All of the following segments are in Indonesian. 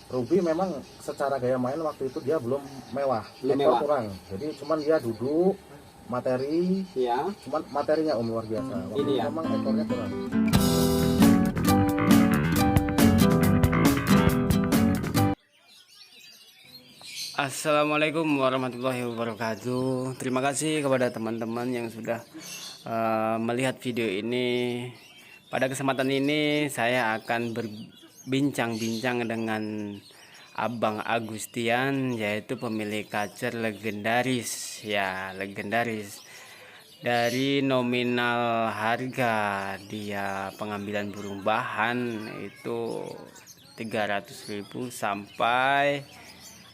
Ruby memang secara gaya main waktu itu dia belum mewah, Belum ekor mewah. kurang. Jadi cuman dia duduk, materi, Ya. cuman materinya luar biasa. Waktu Ini itu ya. memang ekornya kurang. Assalamualaikum warahmatullahi wabarakatuh. Terima kasih kepada teman-teman yang sudah melihat video ini. Pada kesempatan ini saya akan berbincang-bincang dengan Abang Agustian, yaitu pemilik kacer legendaris, ya legendaris. Dari nominal harga dia pengambilan burung bahan itu 300.000 sampai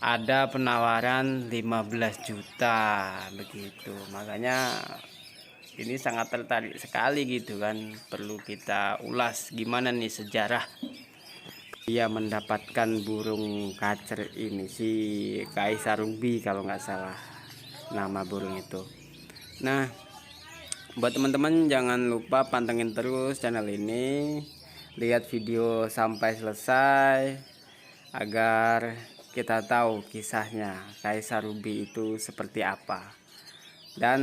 ada penawaran 15 juta begitu. Makanya ini sangat tertarik sekali gitu kan, perlu kita ulas gimana nih sejarah dia mendapatkan burung kacer ini, si Kaisar Ruby kalau nggak salah nama burung itu. Nah, buat teman-teman jangan lupa pantengin terus channel ini, lihat video sampai selesai agar kita tahu kisahnya Kaisar Ruby itu seperti apa. Dan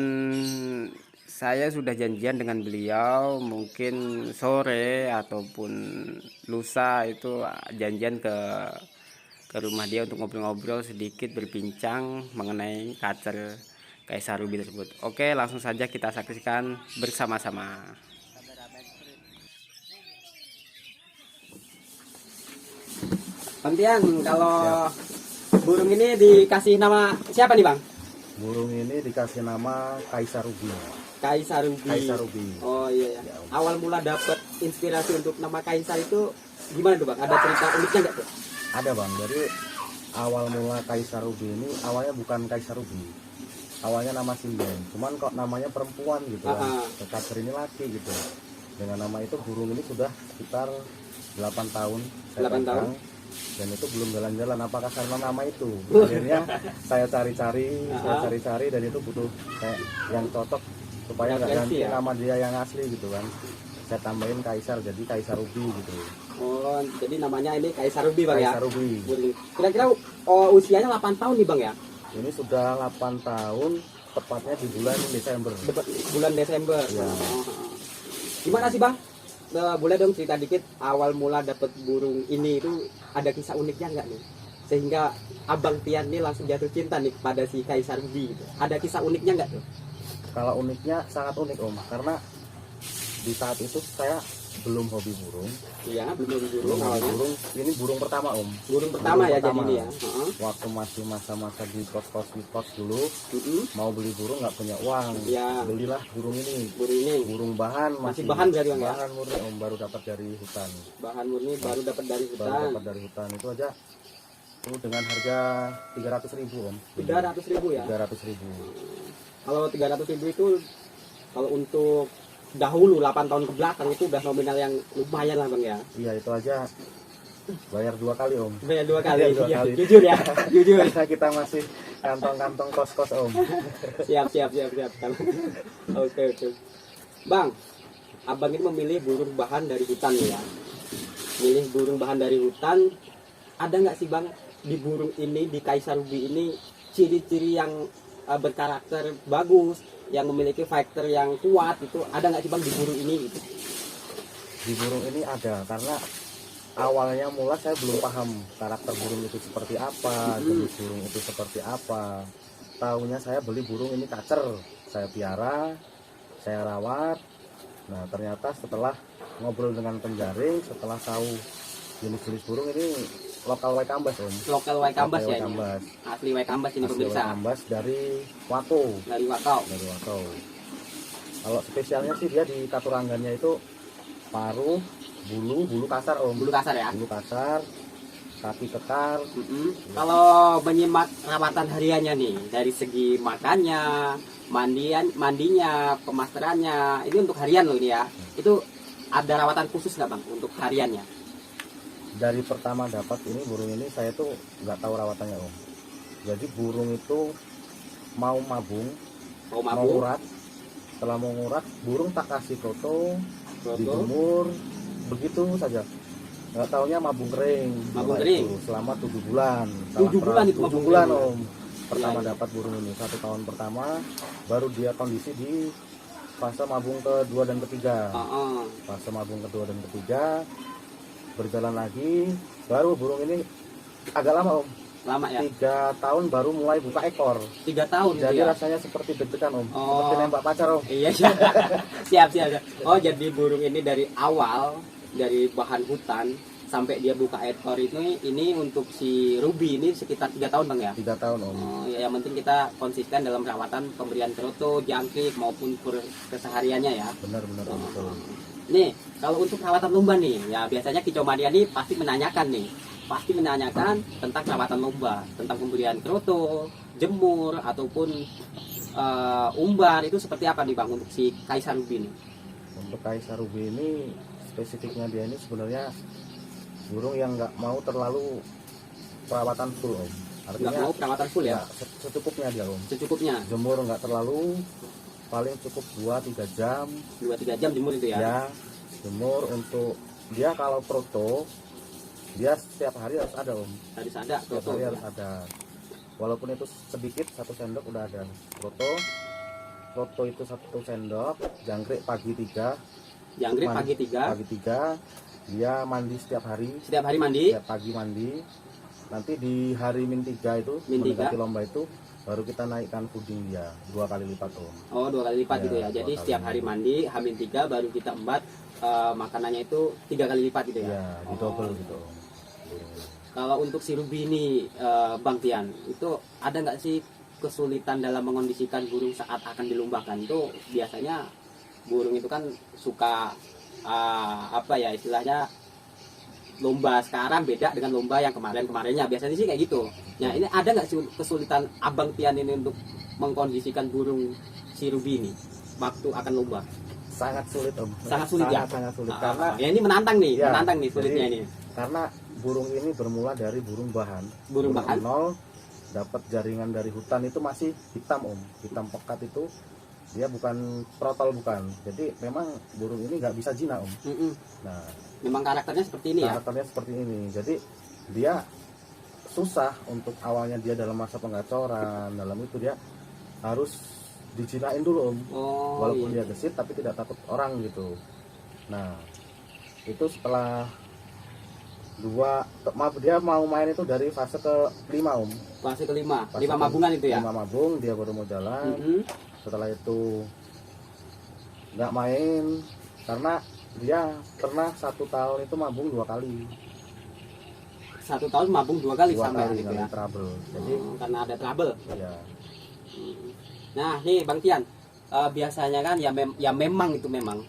saya sudah janjian dengan beliau mungkin sore ataupun lusa itu janjian ke rumah dia untuk ngobrol-ngobrol sedikit, berbincang mengenai kacer Kaisar Ruby tersebut. Oke, langsung saja kita saksikan bersama-sama. Bang Tian, kalau burung ini dikasih nama siapa nih Bang? Burung ini dikasih nama Kaisar Ruby. Kaisar Ruby. Kaisar Ruby. Oh iya ya. Awal mula dapat inspirasi untuk nama Kaisar itu gimana tuh Bang? Ada cerita uniknya nggak tuh? Ada bang, jadi awal mula Kaisar Ruby ini awalnya bukan Kaisar Ruby. Awalnya nama Sinden, cuman kok namanya perempuan gitu kan. Kacer ini laki gitu. Dengan nama itu burung ini sudah sekitar 8 tahun saya 8 tahun? pegang, dan itu belum jalan-jalan. Apakah karena nama itu? Akhirnya saya cari-cari dan itu butuh kayak yang cocok supaya nggak ganti nama dia yang asli gitu kan. Saya tambahin Kaisar, jadi Kaisar Ruby gitu. Oh, jadi namanya ini Kaisar Ruby Bang ya? Kaisar Ruby. Kira-kira usianya 8 tahun nih Bang ya? Ini sudah 8 tahun, tepatnya di bulan Desember. Bulan Desember. Ya. Gimana sih Bang? Boleh dong cerita dikit awal mula dapat burung ini itu ada kisah uniknya nggak nih? Sehingga Abang Tian nih langsung jatuh cinta nih kepada si Kaisar Ruby gitu. Ada kisah uniknya nggak tuh? Kalau uniknya sangat unik Om, karena di saat itu saya belum hobi burung. Iya, belum burung awalnya. Ini burung pertama Om. Burung pertama ya jadi ini ya. Waktu masih masa-masa di kos dulu, mau beli burung nggak punya uang. Ya. Belilah burung ini. Burung bahan masih bahan berarti Bang ya? Bahan murni Om, baru dapat dari hutan. Bahan murni baru dapat dari hutan. Baru dapat dari hutan itu aja. Itu dengan harga 300.000 Om. 300.000 ya? 300.000. Kalau 300.000 itu kalau untuk dahulu 8 tahun ke belakang itu udah nominal yang lumayan lah Bang ya. Iya, itu aja bayar 2 kali Om. Bayar 2 kali. Bayar 2 ya. kali. Jujur ya, jujur. Karena kita masih kantong-kantong kos-kos Om. Siap. Oke. Bang, Abang ini memilih burung bahan dari hutan ya. Milih burung bahan dari hutan. Ada nggak sih Bang di burung ini, di Kaisar Ruby ini ciri-ciri yang berkarakter bagus, yang memiliki fighter yang kuat itu ada nggak sih Bang di burung ini gitu? Di burung ini ada, karena awalnya mula saya belum paham karakter burung itu seperti apa, jenis burung itu seperti apa. Tahunya saya beli burung ini kacer, saya piara, saya rawat. Nah ternyata setelah ngobrol dengan penjaring, setelah tahu jenis-jenis burung ini lokal white cambas Om. Lokal white cambas ya ini. Asli white cambas ini pemirsa. White cambas dari Wato. Dari Wato. Kalau spesialnya sih dia di katuranggannya itu paruh, bulu kasar Om. Bulu kasar ya. Bulu kasar, kaki kekar. Kalau menyimak rawatan hariannya nih dari segi makannya, mandinya, pemasterannya, ini untuk harian loh ini ya. Itu ada rawatan khusus nggak Bang untuk hariannya? Dari pertama dapat ini burung ini saya tuh nggak tahu rawatannya Om. Jadi burung itu mau mabung, mau urat. Setelah mau ngurat, burung tak kasih foto, dijemur, begitu saja. nggak taunya mabung kering. Mabung Setelah kering. itu, selama 7 bulan. 7 bulan itu 7 mabung bulan kering. om. Pertama Iya, iya. dapat burung ini 1 tahun pertama, baru dia kondisi di fase mabung kedua dan ketiga. Heeh. Fase mabung kedua dan ketiga berjalan lagi, baru burung ini agak lama om. Lama ya. 3 tahun baru mulai buka ekor. 3 tahun gitu Jadi ya. rasanya seperti deg-degan om, Oh. seperti nembak pacar om. Iya, siap. Siap, siap, siap. Oh, jadi burung ini dari awal, dari bahan hutan sampai dia buka ekor ini untuk si Ruby ini sekitar 3 tahun bang ya. 3 tahun om. Oh, ya, yang penting kita konsisten dalam perawatan pemberian kroto, jangkrik maupun kesehariannya ya. Benar-benar om, betul. Nih, kalau untuk perawatan lumba nih, ya biasanya Kicau Mania nih pasti menanyakan tentang perawatan lumba, tentang pemberian kroto, jemur ataupun umbar itu seperti apa nih bang untuk si Kaisar Ruby nih? Untuk Kaisar Ruby ini spesifiknya dia ini sebenarnya burung yang nggak mau terlalu perawatan full om. Nggak Artinya mau perawatan full ya? secukupnya dia om. Secukupnya, Jemur nggak terlalu, paling cukup 2-3 jam 2-3 jam jemur itu ya? ya. Jemur untuk dia kalau proto dia setiap hari harus ada om. Harus ada Setiap kroto hari ya? harus ada. Walaupun itu sedikit 1 sendok udah ada proto. Proto itu 1 sendok, jangkrik pagi 3. Jangkrik pagi 3, Pagi 3 dia mandi setiap hari. setiap hari mandi. Setiap pagi mandi. Nanti di hari min 3 itu Min 3. mendekati lomba itu baru kita naikkan puding dia 2 kali lipat om. Oh, 2 kali lipat Ya, gitu ya. 2 Jadi kali setiap hari lipat. mandi Hamin 3 baru kita embat makanannya itu 3 kali lipat gitu ya. Ya, di double Oh. gitu om. Kalau untuk si Ruby ini Bang Tian, itu ada nggak sih kesulitan dalam mengondisikan burung saat akan dilombakan? Itu biasanya burung itu kan suka apa ya istilahnya, lomba sekarang beda dengan lomba yang kemarinnya. Biasanya sih kayak gitu. Nah, ini ada nggak sih kesulitan Abang Tian ini untuk mengkondisikan burung si Ruby ini waktu akan lomba? Sangat sulit om. Sangat sulit ya? Sangat sulit Ah, karena ya ini menantang nih, Ya, menantang nih sulitnya jadi- ini. karena burung ini bermula dari burung bahan. Burung bahan? Nol, dapat jaringan dari hutan itu masih hitam om, hitam pekat itu. Dia bukan protol bukan. Jadi memang burung ini nggak bisa jina om. Mm-mm. Nah, Memang karakternya seperti ini ya. karakternya seperti ini. Jadi dia susah untuk awalnya dia dalam masa pengacoran, dalam itu dia harus dijinain dulu om. Oh, Walaupun iya. dia gesit tapi tidak takut orang gitu. Nah, itu setelah dia mau main itu dari fase ke-5 om. Fase kelima, Fase 5 mabungan itu ya. 5 mabung dia baru mau jalan. Mm-mm. Setelah itu nggak main karena dia pernah 1 tahun itu mabung 2 kali. 1 tahun mabung 2 kali 2 sampai kali gitu kali ya. trouble. Jadi Karena ada trouble. ya Nah, nih Bang Tian, biasanya kan ya memang itu memang.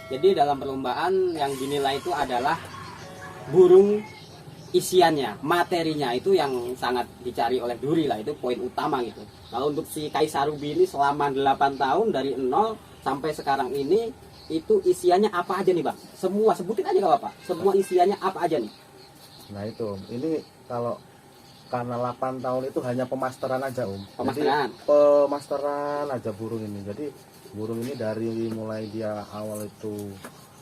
Jadi dalam perlombaan yang dinilai itu adalah burung isiannya, materinya itu yang sangat dicari oleh Duri lah, itu poin utama gitu. Kalau untuk si Kaisar Ruby ini selama 8 tahun dari 0 sampai sekarang ini itu isiannya apa aja nih Bang? Semua sebutin aja gak apa-apa. Semua isiannya apa aja nih? nah itu om. Ini kalau karena 8 tahun itu hanya pemasteran aja om. Pemasteran. Jadi, pemasteran aja burung ini. Jadi burung ini dari mulai dia awal itu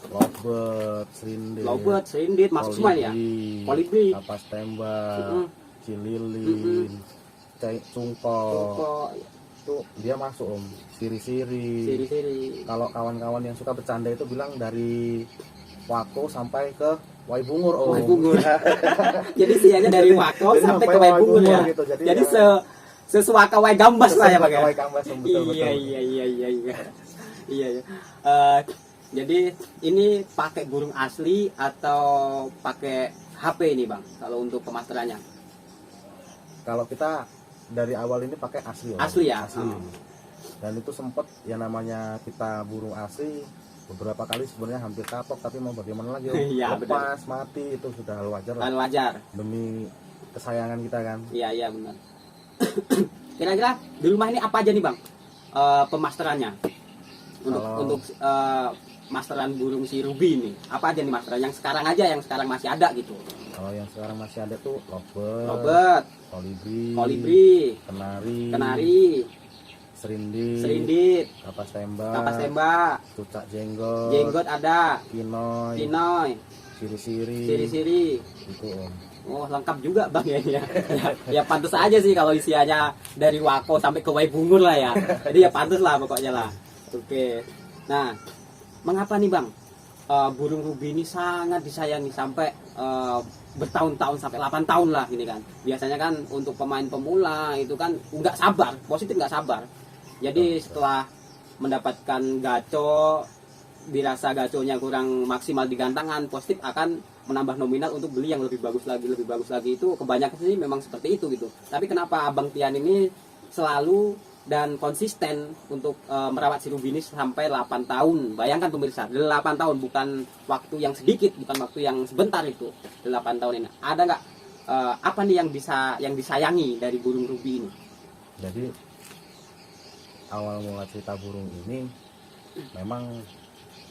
lovebird, Lovebird, serindit, masuk semua ini ya. Kolibri, kapas tembak, Mm-mm. cililin, cungkol, Koko, itu dia masuk om. Siri-siri. siri-siri. Kalau kawan-kawan yang suka bercanda itu bilang dari wako sampai ke waibungur om. Waibungur. Jadi sianya dari Wako Jadi sampai ke Waibungur ya. gitu. Jadi sesuaka Wai Gambas lah ya Bang ya. Waikambas, betul, Iya betul. iya iya iya iya. Iya ya. Jadi ini pakai burung asli atau pakai HP ini Bang kalau untuk pemasterannya? Kalau kita dari awal ini pakai asli om. Asli ya? Asli. Oh. Dan itu sempet yang namanya kita burung asli beberapa kali sebenarnya hampir kapok, tapi mau bagaimana lagi om. Iya, Lepas mati itu sudah hal wajar lah, Kan wajar. demi kesayangan kita kan. Iya iya benar. Kira-kira di rumah ini apa aja nih Bang pemasterannya? Kalau- Untuk masteran burung si Ruby ini apa aja nih masteran yang sekarang masih ada gitu? Kalau yang sekarang masih ada tuh lovebird, Robert, kolibri, kolibri, kenari, serindit, serindit, kapas tembak, kapas tembak, cucak jenggot, jenggot ada, kinoy, pinoy, Siri-siri. Itu Om. Oh, lengkap juga Bang ya. Ya pantas aja sih kalau isiannya dari Wako sampai ke Waibungur lah ya. Jadi ya pantas lah pokoknya lah. Oke. Nah, mengapa nih Bang? Burung rubi ini sangat disayangi sampai bertahun-tahun sampai 8 tahun lah ini kan. Biasanya kan untuk pemain pemula itu kan nggak sabar, positif nggak sabar. Jadi setelah mendapatkan gaco, dirasa gaconya kurang maksimal di gantangan, positif akan menambah nominal untuk beli yang lebih bagus lagi itu kebanyakan sih memang seperti itu gitu. Tapi kenapa Abang Tian ini selalu dan konsisten untuk merawat si rubi ini sampai 8 tahun. Bayangkan pemirsa, 8 tahun bukan waktu yang sedikit, bukan waktu yang sebentar itu. 8 tahun ini. Ada nggak apa nih yang disayangi dari burung rubi ini? Jadi awal mula cerita burung ini memang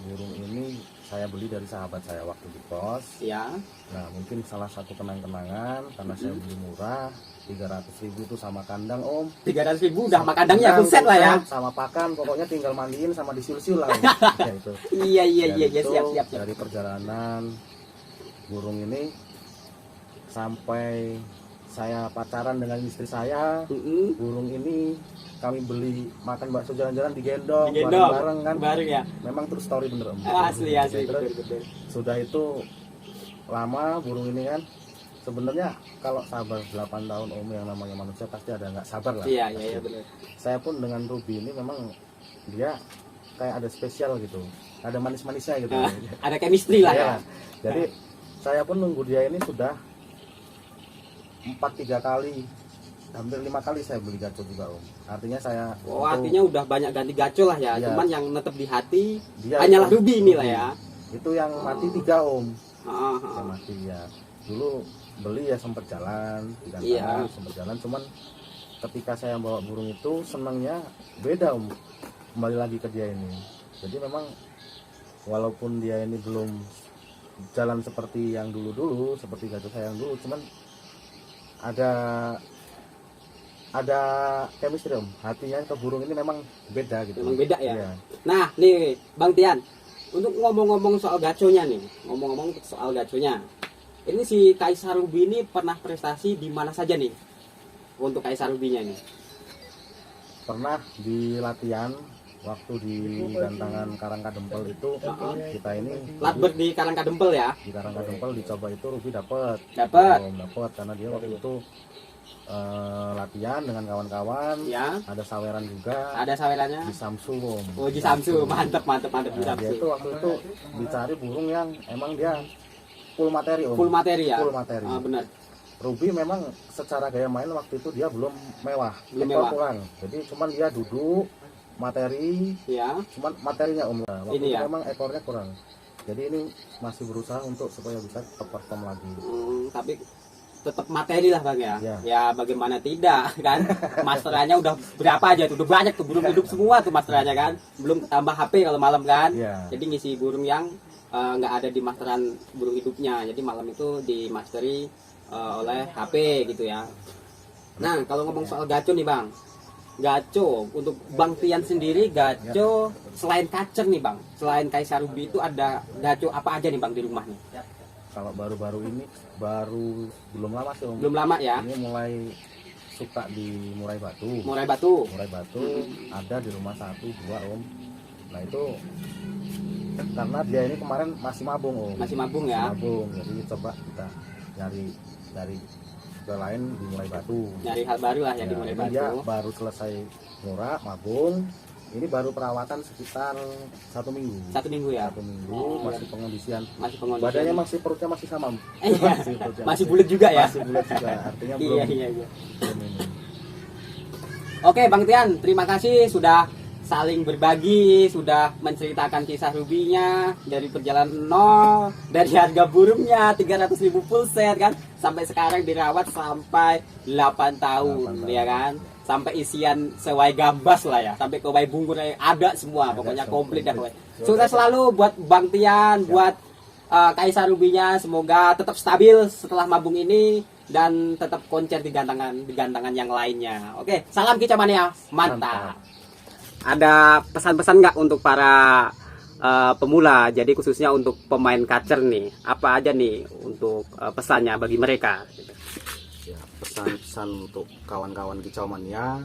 burung ini saya beli dari sahabat saya waktu di pos. Ya. Nah mungkin salah satu kenang-kenangan karena saya beli murah 300.000 itu sama kandang Om. 300.000 udah sama kandangnya full set lah ya. Sama pakan, pokoknya tinggal mandiin sama disiul-siul lah. Ya, itu. Iya Itu, siap. Dari perjalanan burung ini sampai saya pacaran dengan istri saya, burung ini kami beli makan bakso jalan-jalan digendong bareng-bareng kan. Bareng ya. Memang true story bener Om. Asli Terus, betul. sudah itu lama burung ini kan sebenarnya kalau sabar 8 tahun Om, yang namanya manusia pasti ada nggak sabar lah. Iya benar. Saya pun dengan rubi ini memang dia kayak ada spesial gitu, ada manis-manisnya gitu. Ada chemistry lah ya. Jadi saya pun nunggu dia ini sudah 3 kali, hampir 5 kali saya beli gaco juga Om. Artinya saya artinya udah banyak ganti gaco lah ya. Iya. Cuman yang netep di hati dia hanyalah rubi ini lah ya. Itu yang mati 3 Om. Yang Yang mati ya. Dulu beli ya sempat jalan, sempat jalan. Cuman ketika saya bawa burung itu senangnya beda Om. Kembali lagi ke dia ini. Jadi memang walaupun dia ini belum jalan seperti yang dulu-dulu, seperti gaco saya yang dulu, cuman ada chemistry Om. Hatinya ke burung ini memang beda gitu. Memang beda ya. Iya. Nah, nih Bang Tian, untuk ngomong-ngomong soal gaconya nih, ngomong-ngomong soal gaconya. Ini si Kaisar Rubi ini pernah prestasi di mana saja nih? Untuk Kaisar Rubinya nih. Pernah di latihan waktu di gantangan Karangkadempel itu kita ini Latber di Karangkadempel ya. di Karangkadempel dicoba itu rubi dapat karena dia waktu itu latihan dengan kawan-kawan ya. Ada saweran juga, ada sawerannya di Samsu Om. Oh di Samsu, mantep di Nah, Samsu. dia itu waktu itu dicari burung yang emang dia full materi Om. Full materi ya. Full materi. Benar. Ruby memang secara gaya main waktu itu dia belum mewah, kurang. Jadi cuman dia duduk materi, ya. Cuman materinya Om. Waktu Ini itu ya. memang ekornya kurang. Jadi ini masih berusaha untuk supaya bisa perform lagi. Tapi tetap materi lah Bang ya. Ya. Ya bagaimana tidak kan. Masterannya udah berapa aja tuh, udah banyak tuh burung hidup semua tuh masterannya kan. Belum tambah HP kalau malam kan. Ya. Jadi ngisi burung yang nggak ada di masteran burung hidupnya. Jadi malam itu di masteri oleh HP gitu ya. Nah kalau ngomong soal gaco nih Bang, gaco untuk Bang Tian sendiri gaco selain kacer nih Bang, selain Kaisar Rubi itu ada gaco apa aja nih Bang di rumah nih? Kalau baru-baru ini belum lama sih Om. Belum lama ya. Ini mulai suka di murai batu. Murai batu Ada di rumah 1, 2 Om. Nah itu karena dia ini kemarin masih mabung Om. Masih mabung ya. Mabung, jadi coba kita nyari ke lain di murai batu. Nyari hal baru lah ya, di murai batu. Dia baru selesai murah mabung. Ini baru perawatan sekitar 1 minggu. 1 minggu ya. 1 minggu masih pengondisian. Badannya perutnya masih sama. Masih bulat juga ya. Masih bulat juga. Artinya belum. Iya. Belum ini. Oke Bang Tian, terima kasih sudah saling berbagi, sudah menceritakan kisah rubinya dari perjalanan nol, dari harga burungnya 300.000 full set kan, sampai sekarang dirawat sampai 8 tahun ya kan, sampai isian sewai gambas lah ya, sampai ke Waibungur ada semua, pokoknya komplit dah. Sukses selalu buat Bang Tian, buat Kaisar Rubinya, semoga tetap stabil setelah mabung ini dan tetap koncer di gantangan yang lainnya. Oke, salam kicau mania, mantap. Ada pesan-pesan nggak untuk para pemula, jadi khususnya untuk pemain kacer nih, apa aja nih untuk pesannya bagi mereka? Ya, pesan-pesan untuk kawan-kawan kicau mania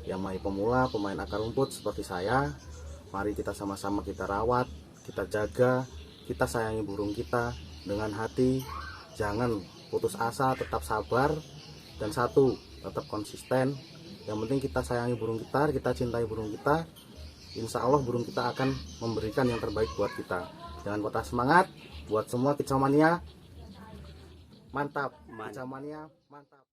yang masih pemula, pemain akar rumput seperti saya, mari kita sama-sama kita rawat, kita jaga, kita sayangi burung kita dengan hati, jangan putus asa, tetap sabar, dan satu, tetap konsisten. Yang penting kita sayangi burung kita cintai burung kita. Insya Allah burung kita akan memberikan yang terbaik buat kita. Jangan patah semangat. Buat semua kicau mania, mantap. Kicau mania, mantap.